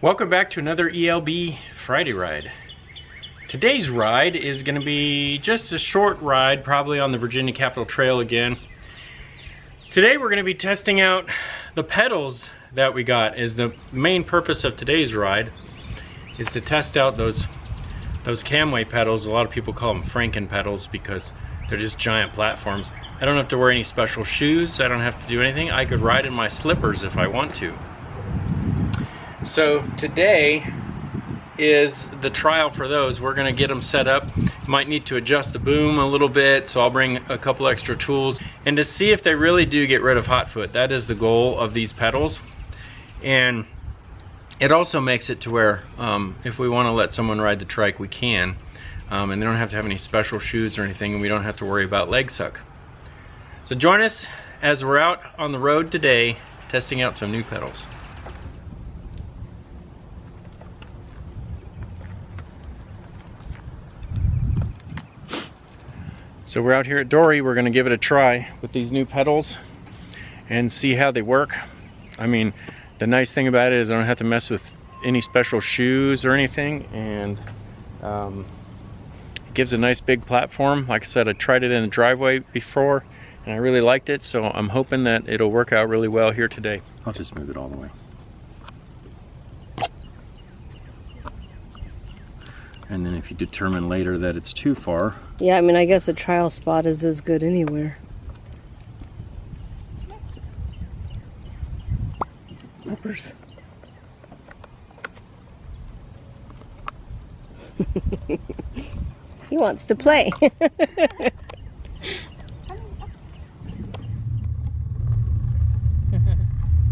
Welcome back to another ELB Friday ride. Today's ride is going to be just a short ride, probably on the Virginia Capitol Trail again. Today we're going to be testing out the pedals that we got. Is the main purpose of today's ride is to test out those camway pedals. A lot of people call them Franken pedals because they're just giant platforms. I don't have to wear any special shoes. I don't have to do anything. I could ride in my slippers if I want to. So today is the trial for those. We're going to get them set up. Might need to adjust the boom a little bit, so I'll bring a couple extra tools. And to see if they really do get rid of hot foot. That is the goal of these pedals. And it also makes it to where if we want to let someone ride the trike, we can. And they don't have to have any special shoes or anything, and we don't have to worry about leg suck. So join us as we're out on the road today testing out some new pedals. So we're out here at Dory. We're going to give it a try with these new pedals and see how they work. I mean, the nice thing about it is I don't have to mess with any special shoes or anything, and it gives a nice big platform. Like I said, I tried it in the driveway before and I really liked it, so I'm hoping that it'll work out really well here today. I'll just move it all the way. And then if you determine later that it's too far. Yeah, I mean, I guess a trial spot is as good anywhere. Uppers. He wants to play.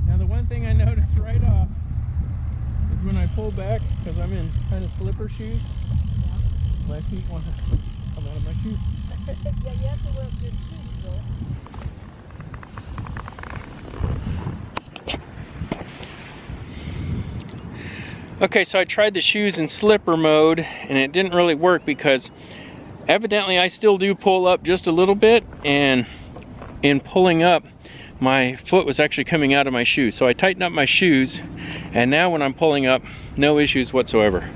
Now the one thing I noticed right off is when I pull back, because I'm in kind of slipper shoes, my feet want to come out of my shoes. Yeah, you have to wear good shoes, though. Okay, so I tried the shoes in slipper mode and it didn't really work because evidently I still do pull up just a little bit, and in pulling up my foot was actually coming out of my shoes. So I tightened up my shoes, and now when I'm pulling up, no issues whatsoever.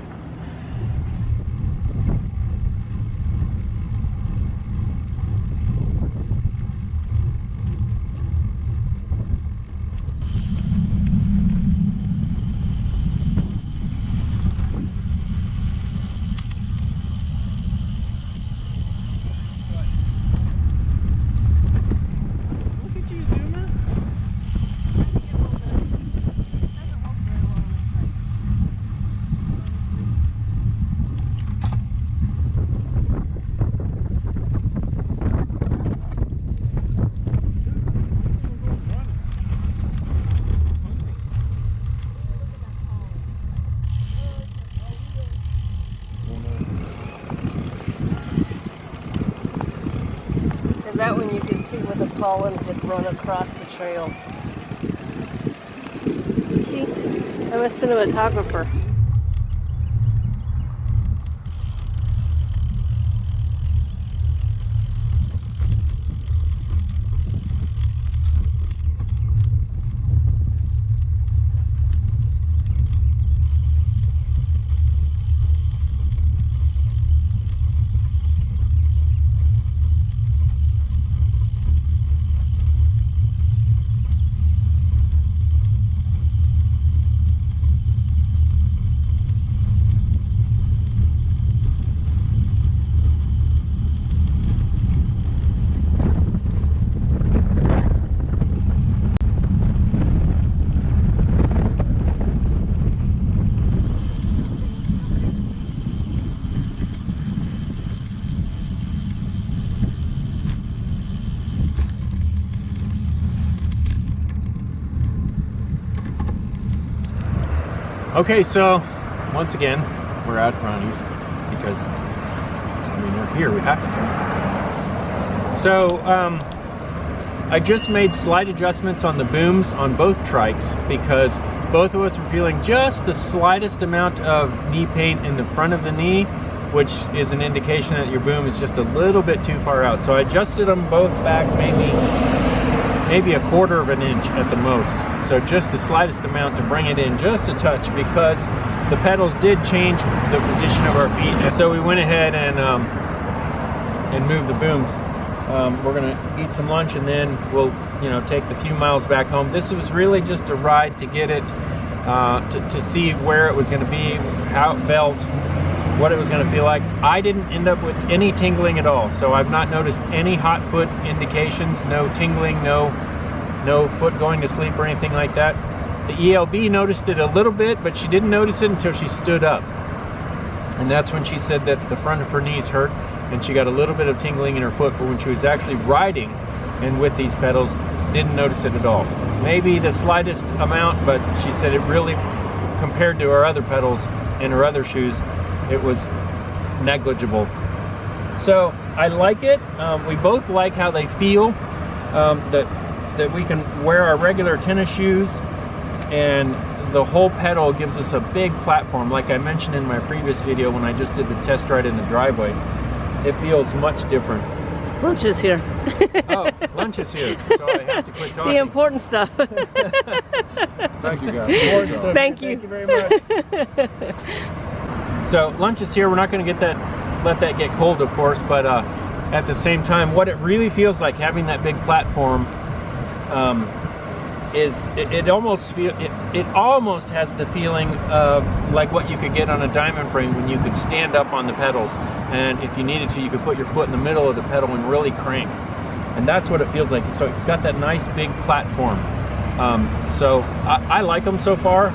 That one you can see where the pollen had run across the trail. See? I'm a cinematographer. Okay, so once again, we're at Ronnie's because, I mean, we're here, we have to go. So, I just made slight adjustments on the booms on both trikes because both of us were feeling just the slightest amount of knee pain in the front of the knee, which is an indication that your boom is just a little bit too far out. So I adjusted them both back maybe maybe 1/4 of an inch at the most. So just the slightest amount to bring it in just a touch, because the pedals did change the position of our feet. And so we went ahead and moved the booms. We're gonna eat some lunch and then we'll, you know, take the few miles back home. This was really just a ride to get it, to see where it was gonna be, how it felt, what it was gonna feel like. I didn't end up with any tingling at all, so I've not noticed any hot foot indications, no tingling, no foot going to sleep or anything like that. The ELB noticed it a little bit, but she didn't notice it until she stood up. And that's when she said that the front of her knees hurt and she got a little bit of tingling in her foot, but when she was actually riding and with these pedals, didn't notice it at all. Maybe the slightest amount, but she said it really, compared to her other pedals and her other shoes, it was negligible. So I like it. We both like how they feel, that we can wear our regular tennis shoes, and the whole pedal gives us a big platform. Like I mentioned in my previous video when I just did the test ride in the driveway, it feels much different. Lunch is here. Oh, lunch is here, so I have to quit talking. The important stuff. Thank you, guys. Thank you. Thank you very much. So lunch is here. We're not going to let that get cold, of course, but at the same time, what it really feels like having that big platform is it almost has the feeling of like what you could get on a diamond frame when you could stand up on the pedals, and if you needed to, you could put your foot in the middle of the pedal and really crank, and that's what it feels like. So it's got that nice big platform. So I like them so far.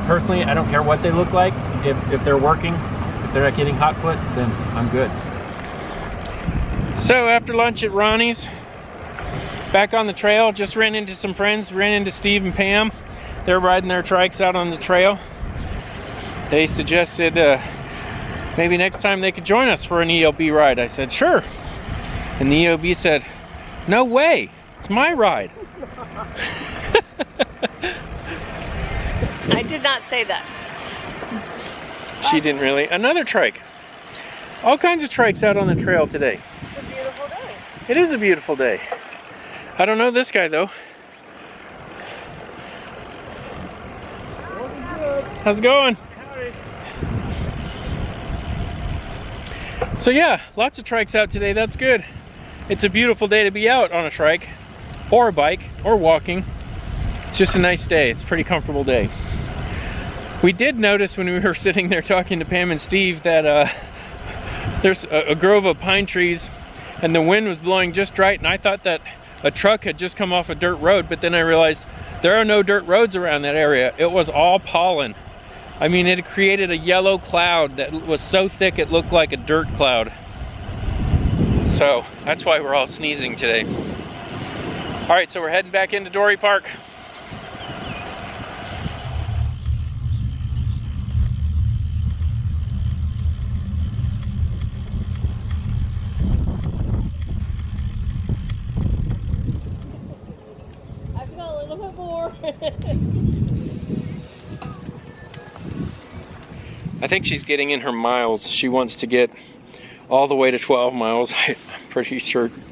Personally, I don't care what they look like. If they're working, if they're not getting hot foot, then I'm good. So after lunch at Ronnie's, back on the trail, just ran into some friends, ran into Steve and Pam. They're riding their trikes out on the trail. They suggested maybe next time they could join us for an ELB ride. I said, sure. And the ELB said, no way, it's my ride. I did not say that. She didn't really. Another trike. All kinds of trikes out on the trail today. It's a beautiful day. It is a beautiful day. I don't know this guy though. How's it going? So yeah, lots of trikes out today. That's good. It's a beautiful day to be out on a trike or a bike or walking. It's just a nice day. It's a pretty comfortable day. We did notice when we were sitting there talking to Pam and Steve that there's a grove of pine trees and the wind was blowing just right, and I thought that a truck had just come off a dirt road, but then I realized there are no dirt roads around that area. It was all pollen. I mean, it created a yellow cloud that was so thick it looked like a dirt cloud. So that's why we're all sneezing today. All right, so we're heading back into Dory Park. I think she's getting in her miles. She wants to get all the way to 12 miles, I'm pretty certain.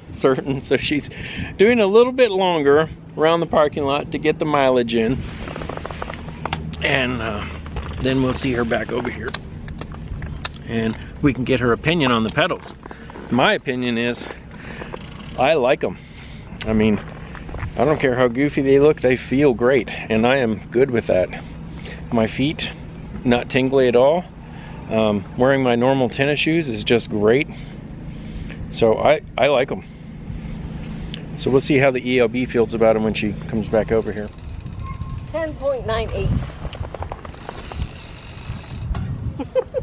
So she's doing a little bit longer around the parking lot to get the mileage in. And then we'll see her back over here. And we can get her opinion on the pedals. My opinion is, I like them. I mean, I don't care how goofy they look, they feel great, and I am good with that. My feet, not tingly at all. Wearing my normal tennis shoes is just great. So I like them. So we'll see how the ELB feels about them when she comes back over here. 10.98.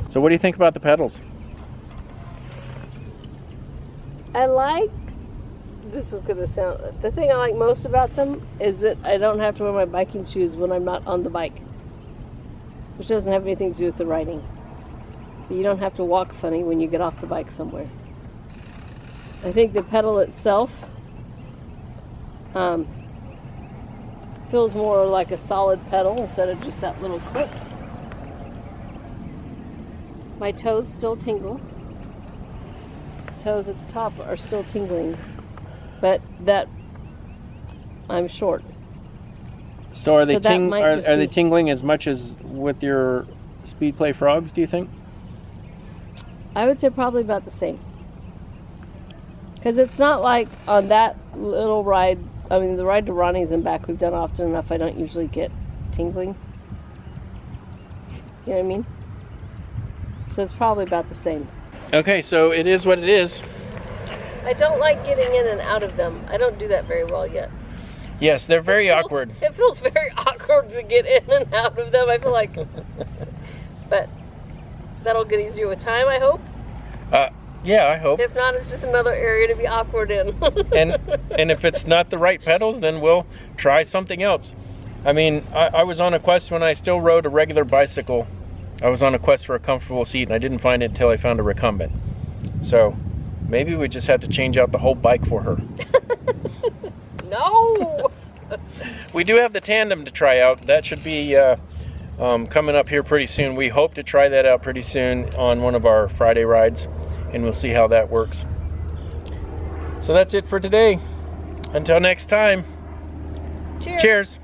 So what do you think about the pedals? I like, this is gonna sound, the thing I like most about them is that I don't have to wear my biking shoes when I'm not on the bike, which doesn't have anything to do with the riding. But you don't have to walk funny when you get off the bike somewhere. I think the pedal itself feels more like a solid pedal instead of just that little click. My toes still tingle. Toes at the top are still tingling, but that I'm short. So are they, So that might are just they be- tingling as much as with your Speed Play frogs, do you think? I would say probably about the same. Because it's not like on that little ride, I mean, the ride to Ronnie's and back we've done often enough, I don't usually get tingling. You know what I mean? So it's probably about the same. Okay, so it is what it is. I don't like getting in and out of them. I don't do that very well yet. Yes, they're very awkward. It feels very awkward to get in and out of them. I feel like, but that'll get easier with time, I hope. Yeah, I hope. If not, it's just another area to be awkward in. And if it's not the right pedals, then we'll try something else. I mean, I was on a quest when I still rode a regular bicycle. I was on a quest for a comfortable seat, and I didn't find it until I found a recumbent. So maybe we just have to change out the whole bike for her. No! We do have the tandem to try out. That should be coming up here pretty soon. We hope to try that out pretty soon on one of our Friday rides, and we'll see how that works. So that's it for today. Until next time. Cheers. Cheers.